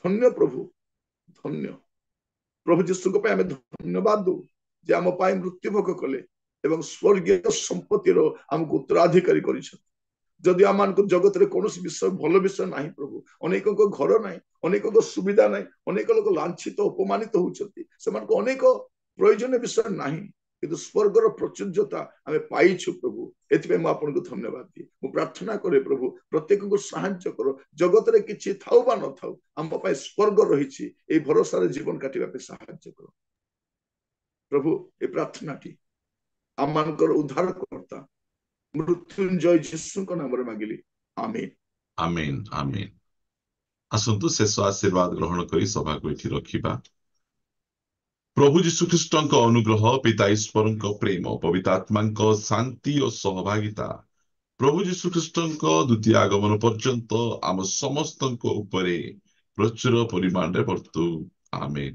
ଧନ୍ୟ ପ୍ରଭୁ, ଧନ୍ୟ ପ୍ରଭୁ ଯୀଶୁଙ୍କ ପାଇଁ ଆମେ ଧନ୍ୟବାଦ ଦଉ, ଯେ ଆମ ପାଇଁ ମୃତ୍ୟୁଭୋଗ କଲେ ଏବଂ ସ୍ୱର୍ଗୀୟ ସମ୍ପତ୍ତିର ଆମକୁ ଉତ୍ତରାଧିକାରୀ କରିଛନ୍ତି। ଯଦି ଆମମାନଙ୍କୁ ଜଗତରେ କୌଣସି ବିଷୟ, ଭଲ ବିଷୟ ନାହିଁ ପ୍ରଭୁ, ଅନେକଙ୍କ ଘର ନାହିଁ, ଅନେକଙ୍କ ସୁବିଧା ନାହିଁ, ଅନେକ ଲୋକ ଲାଞ୍ଛିତ ଅପମାନିତ ହଉଛନ୍ତି, ସେମାନଙ୍କୁ ଅନେକ ପ୍ରয়োଜନୀୟ ବିଷୟ ନାହିଁ, କିନ୍ତୁ ସ୍ୱର୍ଗର ପ୍ରଚୁର୍ଯ୍ୟତା ଆମେ ପାଇଛୁ ପ୍ରଭୁ। ଏଥିପାଇଁ ମୁଁ ଆପଣଙ୍କୁ ଧନ୍ୟବାଦ ଦିଏ। ମୁଁ ପ୍ରାର୍ଥନା କରେ ପ୍ରଭୁ, ପ୍ରତ୍ୟେକଙ୍କୁ ସାହାଯ୍ୟ କର। ଜଗତରେ କିଛି ଥାଉ ବା ନଥାଉ, ଆମ ପାଇଁ ସ୍ୱର୍ଗ ରହିଛି, ଏଇ ଭରସାରେ ଜୀବନ କାଟିବା ପାଇଁ ସାହାଯ୍ୟ କର ପ୍ରଭୁ। ଏ ପ୍ରାର୍ଥନାଟି ଆମମାନଙ୍କର ଉଦ୍ଧାରକର୍ତ୍ତା ମୃତ୍ୟୁଞ୍ଜୟ ଯୀଶୁଙ୍କ ନାମରେ ମାଗିଲି, ଆମେନ୍। ଆମେନ୍ ଆମେନ୍। ଆସନ୍ତୁ ଶେଷ ଆଶୀର୍ବାଦ ଗ୍ରହଣ କରି ସଭାକୁ ଏଠି ରଖିବା। ପ୍ରଭୁ ଯୀଶୁଖ୍ରୀଷ୍ଟଙ୍କ ଅନୁଗ୍ରହ, ପିତା ଈଶ୍ୱରଙ୍କ ପ୍ରେମ, ପବିତ୍ର ଆତ୍ମାଙ୍କ ଶାନ୍ତି ଓ ସହଭାଗିତା ପ୍ରଭୁ ଯୀଶୁଖ୍ରୀଷ୍ଟଙ୍କ ଦ୍ୱିତୀୟ ଆଗମନ ପର୍ଯ୍ୟନ୍ତ ଆମ ସମସ୍ତଙ୍କ ଉପରେ ପ୍ରଚୁର ପରିମାଣରେ ବର୍ତ୍ତୁ। ଆମେନ୍।